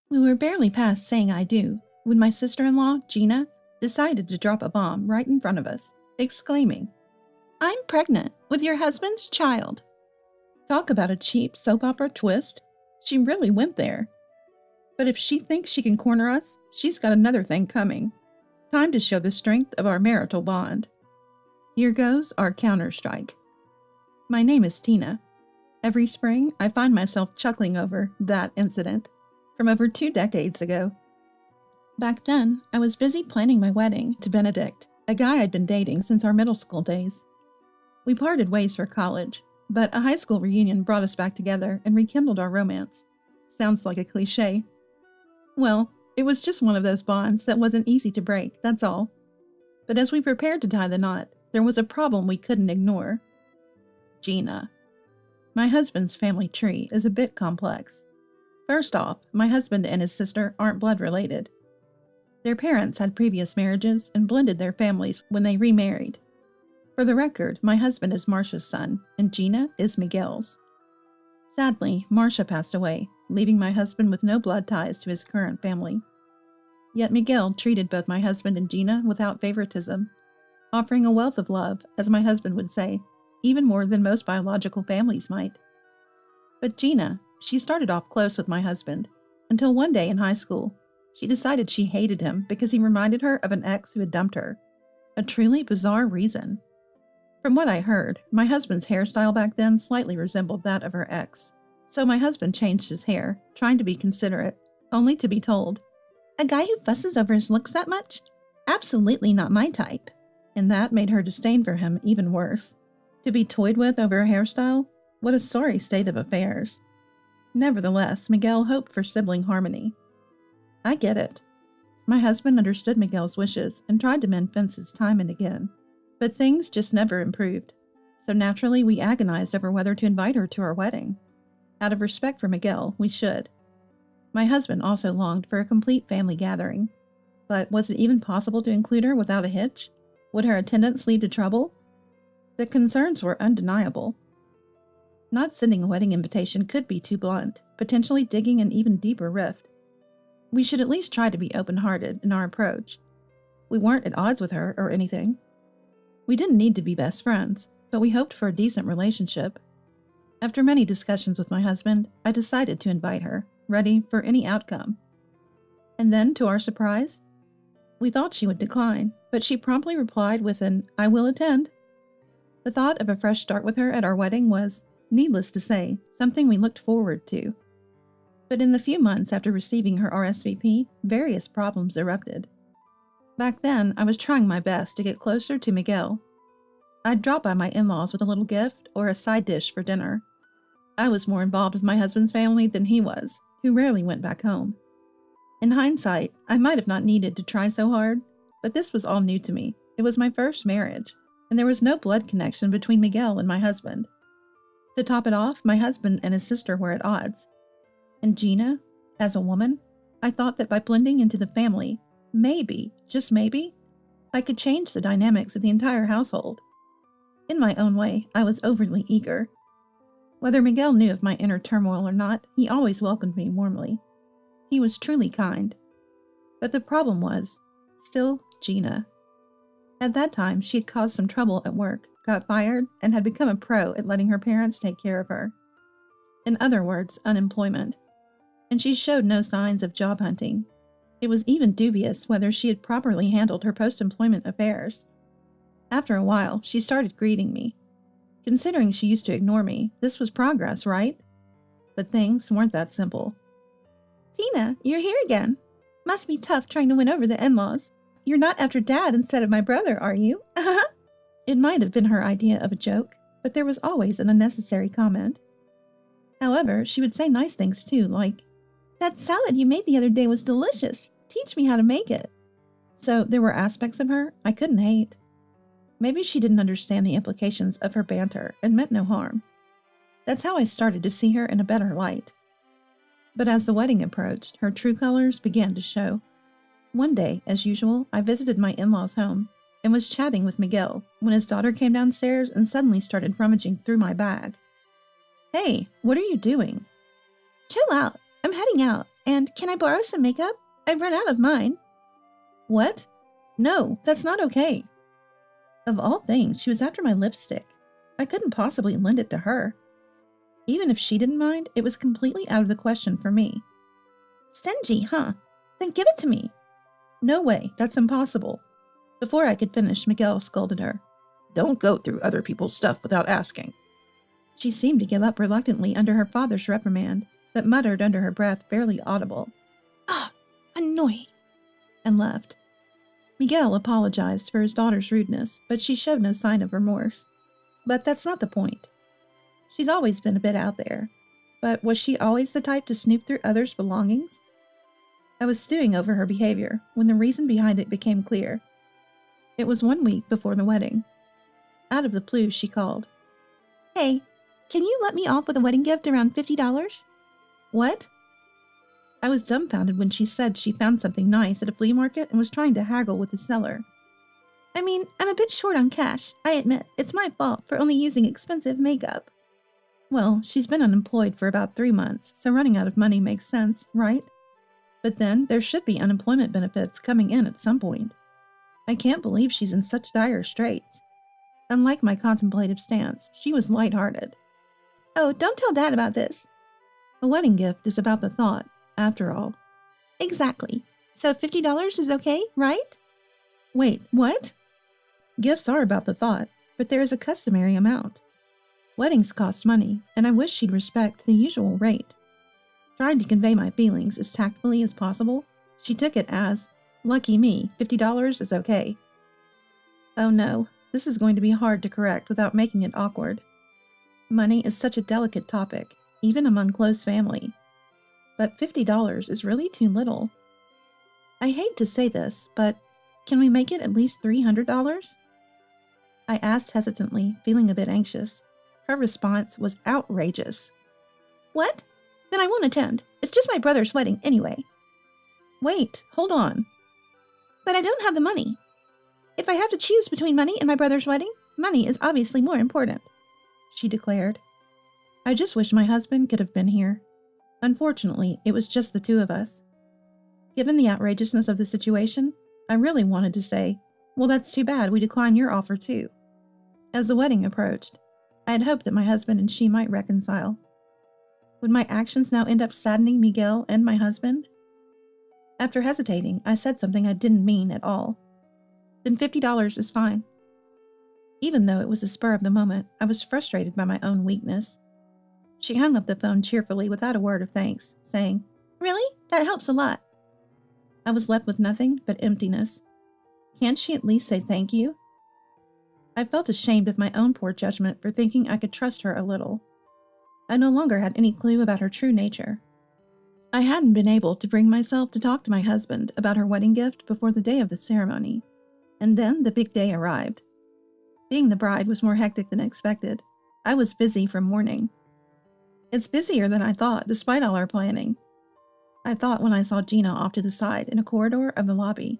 We were barely past saying I do when my sister-in-law, Gina, decided to drop a bomb right in front of us, exclaiming, "I'm pregnant with your husband's child." Talk about a cheap soap opera twist. She really went there. But if she thinks she can corner us, she's got another thing coming. Time to show the strength of our marital bond. Here goes our counter-strike. My name is Tina. Every spring, I find myself chuckling over that incident from over 2 decades ago. Back then, I was busy planning my wedding to Benedict, a guy I'd been dating since our middle school days. We parted ways for college, but a high school reunion brought us back together and rekindled our romance. Sounds like a cliché. Well, it was just one of those bonds that wasn't easy to break, that's all. But as we prepared to tie the knot, there was a problem we couldn't ignore. Gina. My husband's family tree is a bit complex. First off, my husband and his sister aren't blood related. Their parents had previous marriages and blended their families when they remarried. For the record, my husband is Marcia's son, and Gina is Miguel's. Sadly, Marcia passed away, leaving my husband with no blood ties to his current family. Yet Miguel treated both my husband and Gina without favoritism, offering a wealth of love, as my husband would say, even more than most biological families might. But Gina, she started off close with my husband, until one day in high school, she decided she hated him because he reminded her of an ex who had dumped her. A truly bizarre reason. From what I heard, my husband's hairstyle back then slightly resembled that of her ex. So my husband changed his hair, trying to be considerate, only to be told, "A guy who fusses over his looks that much? Absolutely not my type." And that made her disdain for him even worse. To be toyed with over a hairstyle? What a sorry state of affairs. Nevertheless, Miguel hoped for sibling harmony. I get it. My husband understood Miguel's wishes and tried to mend fences time and again. But things just never improved. So naturally, we agonized over whether to invite her to our wedding. Out of respect for Miguel, we should. My husband also longed for a complete family gathering. But was it even possible to include her without a hitch? Would her attendance lead to trouble? The concerns were undeniable. Not sending a wedding invitation could be too blunt, potentially digging an even deeper rift. We should at least try to be open-hearted in our approach. We weren't at odds with her or anything. We didn't need to be best friends, but we hoped for a decent relationship. After many discussions with my husband, I decided to invite her, ready for any outcome. And then, to our surprise, we thought she would decline, but she promptly replied with an "I will attend." The thought of a fresh start with her at our wedding was, needless to say, something we looked forward to. But in the few months after receiving her RSVP, various problems erupted. Back then, I was trying my best to get closer to Miguel. I'd drop by my in-laws with a little gift or a side dish for dinner. I was more involved with my husband's family than he was, who rarely went back home. In hindsight, I might have not needed to try so hard, but this was all new to me. It was my first marriage, and there was no blood connection between Miguel and my husband. To top it off, my husband and his sister were at odds. And Gina, as a woman, I thought that by blending into the family, maybe, just maybe, I could change the dynamics of the entire household. In my own way, I was overly eager. Whether Miguel knew of my inner turmoil or not, he always welcomed me warmly. He was truly kind. But the problem was, still Gina. At that time, she had caused some trouble at work, got fired, and had become a pro at letting her parents take care of her. In other words, unemployment. And she showed no signs of job hunting. It was even dubious whether she had properly handled her post-employment affairs. After a while, she started greeting me. Considering she used to ignore me, this was progress, right? But things weren't that simple. "Tina, you're here again. Must be tough trying to win over the in-laws. You're not after Dad instead of my brother, are you?" It might have been her idea of a joke, but there was always an unnecessary comment. However, she would say nice things too, like, "That salad you made the other day was delicious. Teach me how to make it." So there were aspects of her I couldn't hate. Maybe she didn't understand the implications of her banter and meant no harm. That's how I started to see her in a better light. But as the wedding approached, her true colors began to show. One day, as usual, I visited my in-laws' home and was chatting with Miguel when his daughter came downstairs and suddenly started rummaging through my bag. "Hey, what are you doing?" "Chill out. I'm heading out, And can I borrow some makeup? I've run out of mine. What? No, that's not okay. Of all things, she was after my lipstick. I couldn't possibly lend it to her. Even if she didn't mind, it was completely out of the question for me. Stingy, huh? Then give it to me. No way, that's impossible. Before I could finish, Miguel scolded her. Don't go through other people's stuff without asking. She seemed to give up reluctantly under her father's reprimand, but muttered under her breath, barely audible. Ah, annoying, and left. Miguel apologized for his daughter's rudeness, but she showed no sign of remorse. But that's not the point. She's always been a bit out there. But was she always the type to snoop through others' belongings? I was stewing over her behavior when the reason behind it became clear. It was 1 week before the wedding. Out of the blue, she called. Hey, can you let me off with a wedding gift around $50? What? I was dumbfounded when she said she found something nice at a flea market and was trying to haggle with the seller. I mean, I'm a bit short on cash. I admit, it's my fault for only using expensive makeup. Well, she's been unemployed for about 3 months, so running out of money makes sense, right? But then there should be unemployment benefits coming in at some point. I can't believe she's in such dire straits. Unlike my contemplative stance, she was lighthearted. Oh, don't tell Dad about this. A wedding gift is about the thought, after all. Exactly. So $50 is okay, right? Wait, what? Gifts are about the thought, but there is a customary amount. Weddings cost money, and I wish she'd respect the usual rate. Trying to convey my feelings as tactfully as possible, she took it as, lucky me, $50 is okay. Oh no, this is going to be hard to correct without making it awkward. Money is such a delicate topic, even among close family. But $50 is really too little. I hate to say this, but can we make it at least $300? I asked hesitantly, feeling a bit anxious. Her response was outrageous. What? Then I won't attend. It's just my brother's wedding anyway. Wait, hold on. But I don't have the money. If I have to choose between money and my brother's wedding, money is obviously more important, she declared. I just wish my husband could have been here. Unfortunately, it was just the two of us. Given the outrageousness of the situation, I really wanted to say, well, that's too bad, we decline your offer too. As the wedding approached, I had hoped that my husband and she might reconcile. Would my actions now end up saddening Miguel and my husband? After hesitating, I said something I didn't mean at all. Then $50 is fine. Even though it was the spur of the moment, I was frustrated by my own weakness. She hung up the phone cheerfully without a word of thanks, saying, Really? That helps a lot. I was left with nothing but emptiness. Can't she at least say thank you? I felt ashamed of my own poor judgment for thinking I could trust her a little. I no longer had any clue about her true nature. I hadn't been able to bring myself to talk to my husband about her wedding gift before the day of the ceremony, and then the big day arrived. Being the bride was more hectic than expected. I was busy from morning. It's busier than I thought, despite all our planning. I thought when I saw Gina off to the side in a corridor of the lobby.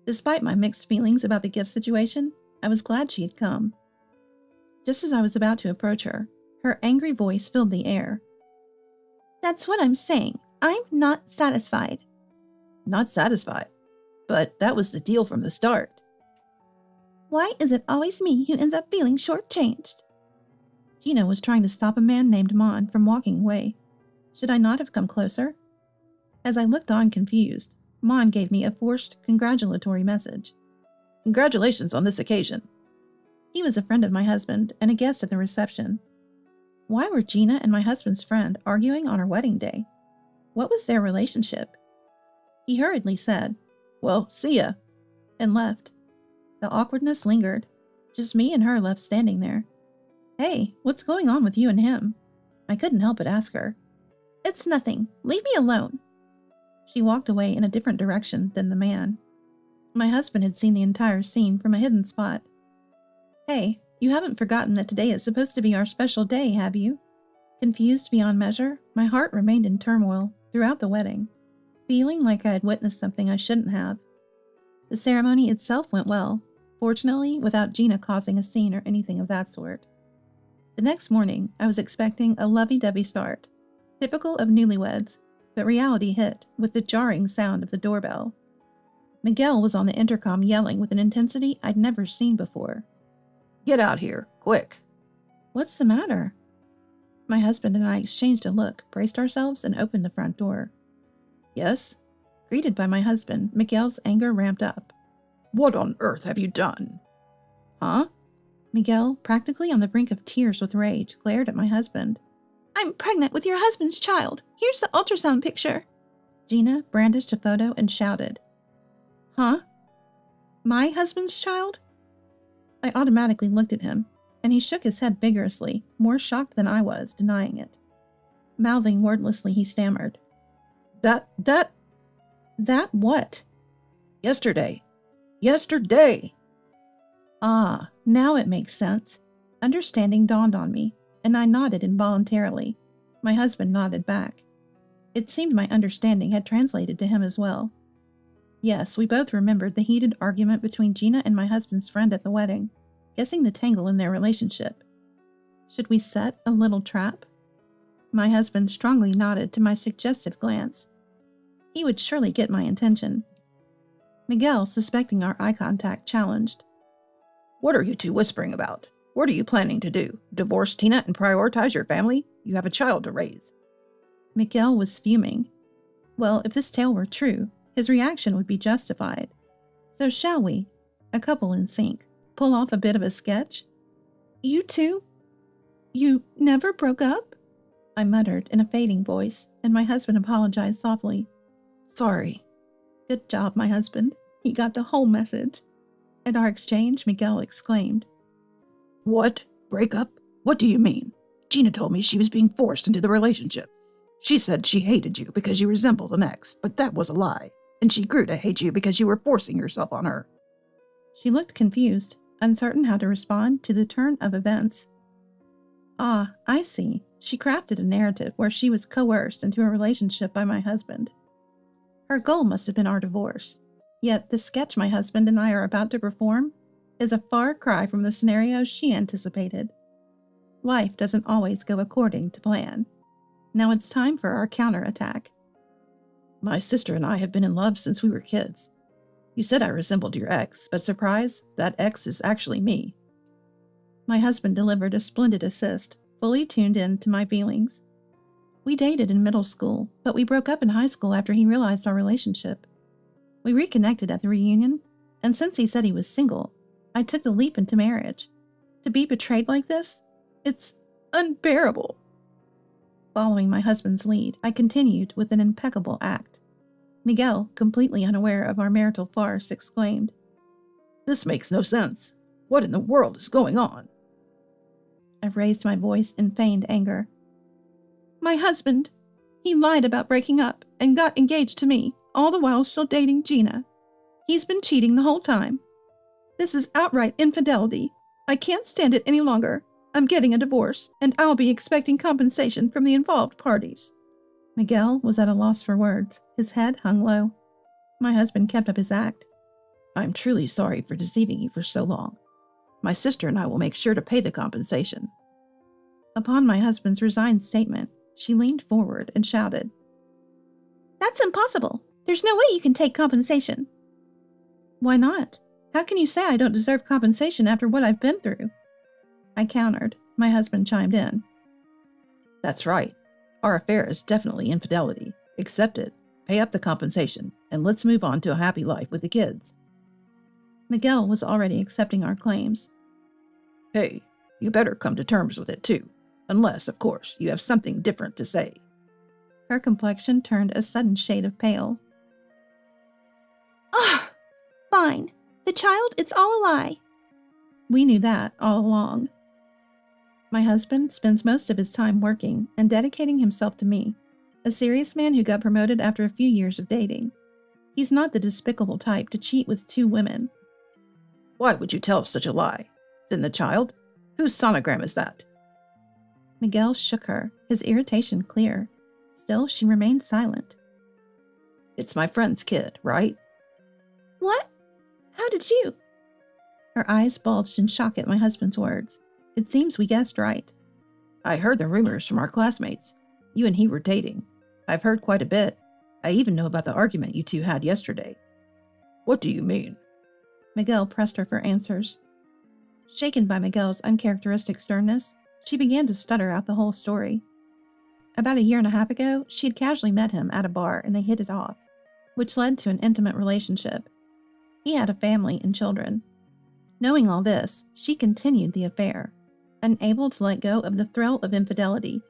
Despite my mixed feelings about the gift situation, I was glad she had come. Just as I was about to approach her, her angry voice filled the air. That's what I'm saying. I'm not satisfied. Not satisfied? But that was the deal from the start. Why is it always me who ends up feeling shortchanged? Gina was trying to stop a man named Mon from walking away. Should I not have come closer? As I looked on confused, Mon gave me a forced, congratulatory message. Congratulations on this occasion. He was a friend of my husband and a guest at the reception. Why were Gina and my husband's friend arguing on our wedding day? What was their relationship? He hurriedly said, Well, see ya, and left. The awkwardness lingered. Just me and her left standing there. Hey, what's going on with you and him? I couldn't help but ask her. It's nothing. Leave me alone. She walked away in a different direction than the man. My husband had seen the entire scene from a hidden spot. Hey, you haven't forgotten that today is supposed to be our special day, have you? Confused beyond measure, my heart remained in turmoil throughout the wedding, feeling like I had witnessed something I shouldn't have. The ceremony itself went well, fortunately without Gina causing a scene or anything of that sort. The next morning, I was expecting a lovey-dovey start, typical of newlyweds, but reality hit with the jarring sound of the doorbell. Miguel was on the intercom yelling with an intensity I'd never seen before. Get out here, quick. What's the matter? My husband and I exchanged a look, braced ourselves, and opened the front door. Yes? Greeted by my husband, Miguel's anger ramped up. What on earth have you done? Huh? Miguel, practically on the brink of tears with rage, glared at my husband. I'm pregnant with your husband's child. Here's the ultrasound picture. Gina brandished a photo and shouted. Huh? My husband's child? I automatically looked at him, and he shook his head vigorously, more shocked than I was, denying it. Mouthing wordlessly, he stammered. That what? Yesterday. Ah, now it makes sense. Understanding dawned on me, and I nodded involuntarily. My husband nodded back. It seemed my understanding had translated to him as well. Yes, we both remembered the heated argument between Gina and my husband's friend at the wedding, guessing the tangle in their relationship. Should we set a little trap? My husband strongly nodded to my suggestive glance. He would surely get my attention. Miguel, suspecting our eye contact, challenged. What are you two whispering about? What are you planning to do? Divorce Tina and prioritize your family? You have a child to raise. Miguel was fuming. Well, if this tale were true, his reaction would be justified. So shall we, a couple in sync, pull off a bit of a sketch? You two? You never broke up? I muttered in a fading voice, and my husband apologized softly. Sorry. Good job, my husband. He got the whole message. At our exchange, Miguel exclaimed. What? Break up? What do you mean? Gina told me she was being forced into the relationship. She said she hated you because you resembled an ex, but that was a lie. And she grew to hate you because you were forcing yourself on her. She looked confused, uncertain how to respond to the turn of events. Ah, I see. She crafted a narrative where she was coerced into a relationship by my husband. Her goal must have been our divorce. Yet the sketch my husband and I are about to perform is a far cry from the scenario she anticipated. Life doesn't always go according to plan. Now it's time for our counterattack. My sister and I have been in love since we were kids. You said I resembled your ex, but surprise, that ex is actually me. My husband delivered a splendid assist, fully tuned in to my feelings. We dated in middle school, but we broke up in high school after he realized our relationship. We reconnected at the reunion, and since he said he was single, I took the leap into marriage. To be betrayed like this? It's unbearable. Following my husband's lead, I continued with an impeccable act. Miguel, completely unaware of our marital farce, exclaimed, This makes no sense. What in the world is going on? I raised my voice in feigned anger. My husband. He lied about breaking up and got engaged to me, all the while still dating Gina. He's been cheating the whole time. This is outright infidelity. I can't stand it any longer. I'm getting a divorce, and I'll be expecting compensation from the involved parties. Miguel was at a loss for words. His head hung low. My husband kept up his act. I'm truly sorry for deceiving you for so long. My sister and I will make sure to pay the compensation. Upon my husband's resigned statement, she leaned forward and shouted, That's impossible. There's no way you can take compensation. Why not? How can you say I don't deserve compensation after what I've been through? I countered. My husband chimed in. That's right. Our affair is definitely infidelity. Accept it, pay up the compensation, and let's move on to a happy life with the kids. Miguel was already accepting our claims. Hey, you better come to terms with it too. Unless, of course, you have something different to say. Her complexion turned a sudden shade of pale. Ah, fine. The child, it's all a lie. We knew that all along. My husband spends most of his time working and dedicating himself to me, a serious man who got promoted after a few years of dating. He's not the despicable type to cheat with 2 women. Why would you tell such a lie? Then the child? Whose sonogram is that? Miguel shook her, his irritation clear. Still, she remained silent. It's my friend's kid, right? What? How did you? Her eyes bulged in shock at my husband's words. It seems we guessed right. I heard the rumors from our classmates. You and he were dating. I've heard quite a bit. I even know about the argument you two had yesterday. What do you mean? Miguel pressed her for answers. Shaken by Miguel's uncharacteristic sternness, she began to stutter out the whole story. About a year and a half ago, she had casually met him at a bar and they hit it off, which led to an intimate relationship. He had a family and children. Knowing all this, she continued the affair. Unable to let go of the thrill of infidelity,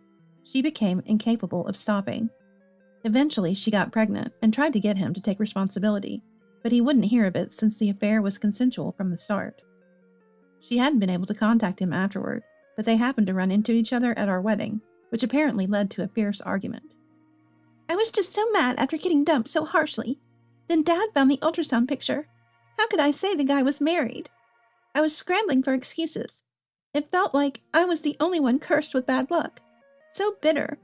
she became incapable of stopping. Eventually, she got pregnant and tried to get him to take responsibility, but he wouldn't hear of it since the affair was consensual from the start. She hadn't been able to contact him afterward, but they happened to run into each other at our wedding, which apparently led to a fierce argument. I was just so mad after getting dumped so harshly. Then Dad found the ultrasound picture. How could I say the guy was married? I was scrambling for excuses. It felt like I was the only one cursed with bad luck. So bitter.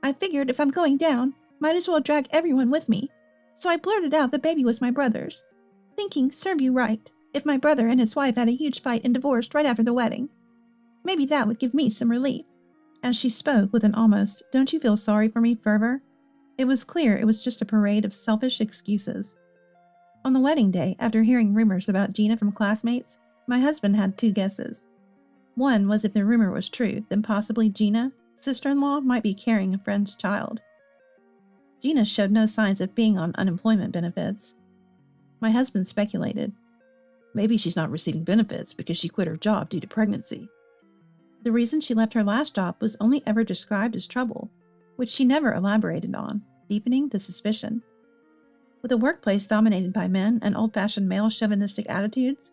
I figured if I'm going down, might as well drag everyone with me. So I blurted out the baby was my brother's, thinking serve you right if my brother and his wife had a huge fight and divorced right after the wedding. Maybe that would give me some relief. As she spoke with an almost don't you feel sorry for me fervor, it was clear it was just a parade of selfish excuses. On the wedding day, after hearing rumors about Gina from classmates, my husband had two guesses. One was if the rumor was true, then possibly Gina, sister-in-law, might be carrying a friend's child. Gina showed no signs of being on unemployment benefits. My husband speculated. Maybe she's not receiving benefits because she quit her job due to pregnancy. The reason she left her last job was only ever described as trouble, which she never elaborated on, deepening the suspicion. With a workplace dominated by men and old-fashioned male chauvinistic attitudes,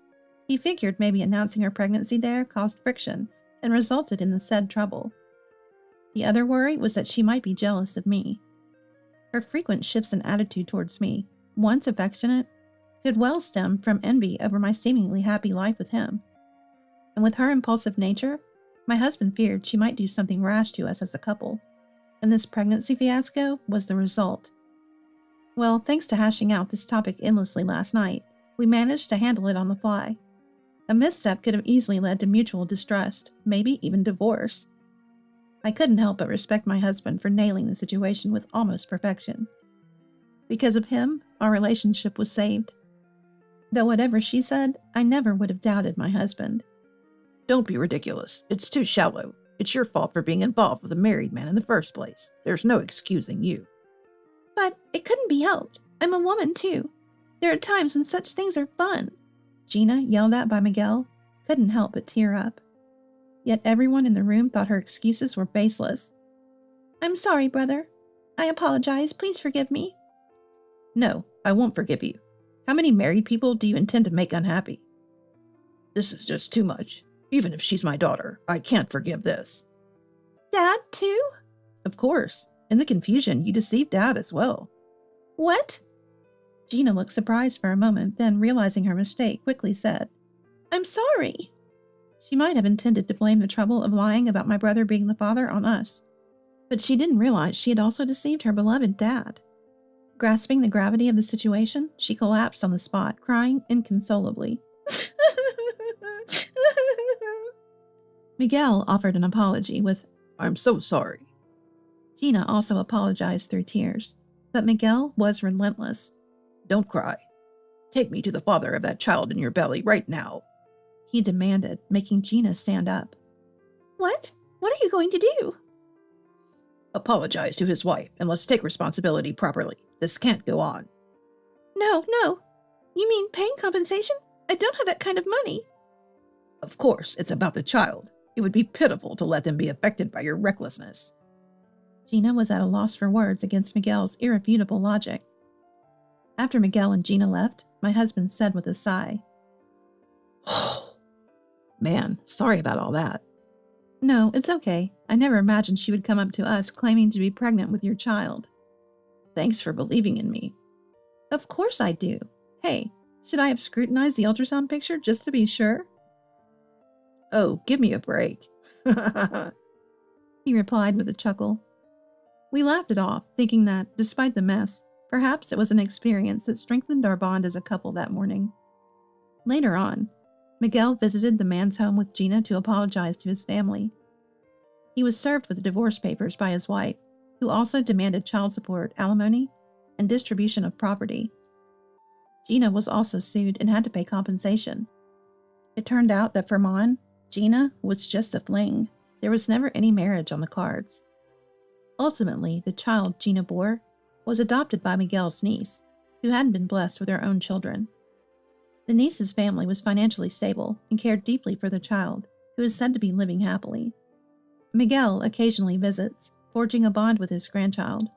he figured maybe announcing her pregnancy there caused friction and resulted in the said trouble. The other worry was that she might be jealous of me. Her frequent shifts in attitude towards me, once affectionate, could well stem from envy over my seemingly happy life with him. And with her impulsive nature, my husband feared she might do something rash to us as a couple, and this pregnancy fiasco was the result. Well, thanks to hashing out this topic endlessly last night, we managed to handle it on the fly. A misstep could have easily led to mutual distrust, maybe even divorce. I couldn't help but respect my husband for nailing the situation with almost perfection. Because of him, our relationship was saved. Though whatever she said, I never would have doubted my husband. Don't be ridiculous. It's too shallow. It's your fault for being involved with a married man in the first place. There's no excusing you. But it couldn't be helped. I'm a woman, too. There are times when such things are fun. Gina, yelled at by Miguel, couldn't help but tear up. Yet everyone in the room thought her excuses were baseless. I'm sorry, brother. I apologize. Please forgive me. No, I won't forgive you. How many married people do you intend to make unhappy? This is just too much. Even if she's my daughter, I can't forgive this. Dad, too? Of course. In the confusion, you deceived Dad as well. What? Gina looked surprised for a moment, then, realizing her mistake, quickly said, I'm sorry. She might have intended to blame the trouble of lying about my brother being the father on us, but she didn't realize she had also deceived her beloved dad. Grasping the gravity of the situation, she collapsed on the spot, crying inconsolably. Miguel offered an apology with, I'm so sorry. Gina also apologized through tears, but Miguel was relentless. Don't cry. Take me to the father of that child in your belly right now, he demanded, making Gina stand up. What? What are you going to do? Apologize to his wife, and let's take responsibility properly. This can't go on. No. You mean paying compensation? I don't have that kind of money. Of course, it's about the child. It would be pitiful to let them be affected by your recklessness. Gina was at a loss for words against Miguel's irrefutable logic. After Miguel and Gina left, my husband said with a sigh, Man, sorry about all that. No, it's okay. I never imagined she would come up to us claiming to be pregnant with your child. Thanks for believing in me. Of course I do. Hey, should I have scrutinized the ultrasound picture just to be sure? Oh, give me a break. He replied with a chuckle. We laughed it off, thinking that, despite the mess, perhaps it was an experience that strengthened our bond as a couple that morning. Later on, Miguel visited the man's home with Gina to apologize to his family. He was served with the divorce papers by his wife, who also demanded child support, alimony, and distribution of property. Gina was also sued and had to pay compensation. It turned out that for Mon, Gina was just a fling. There was never any marriage on the cards. Ultimately, the child Gina bore was adopted by Miguel's niece, who hadn't been blessed with her own children. The niece's family was financially stable and cared deeply for the child, who is said to be living happily. Miguel occasionally visits, forging a bond with his grandchild.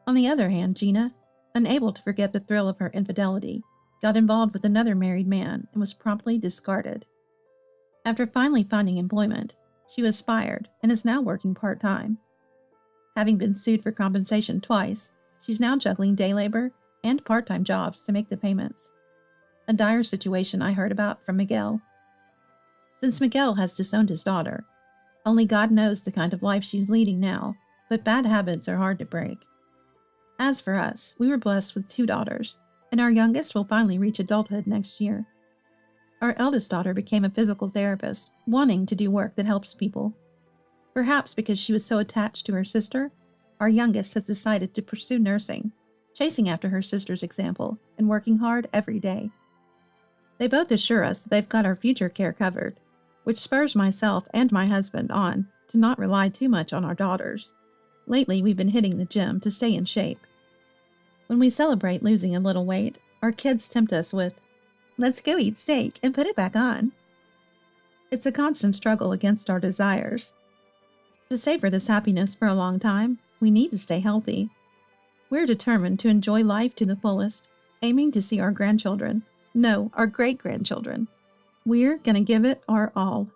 On the other hand, Gina, unable to forget the thrill of her infidelity, got involved with another married man and was promptly discarded. After finally finding employment, she was fired and is now working part-time. Having been sued for compensation twice, she's now juggling day labor and part-time jobs to make the payments. A dire situation I heard about from Miguel. Since Miguel has disowned his daughter, only God knows the kind of life she's leading now, but bad habits are hard to break. As for us, we were blessed with 2 daughters, and our youngest will finally reach adulthood next year. Our eldest daughter became a physical therapist, wanting to do work that helps people. Perhaps because she was so attached to her sister, our youngest has decided to pursue nursing, chasing after her sister's example and working hard every day. They both assure us that they've got our future care covered, which spurs myself and my husband on to not rely too much on our daughters. Lately, we've been hitting the gym to stay in shape. When we celebrate losing a little weight, our kids tempt us with, "Let's go eat steak and put it back on." It's a constant struggle against our desires. To savor this happiness for a long time, we need to stay healthy. We're determined to enjoy life to the fullest, aiming to see our grandchildren, no, our great-grandchildren. We're gonna give it our all.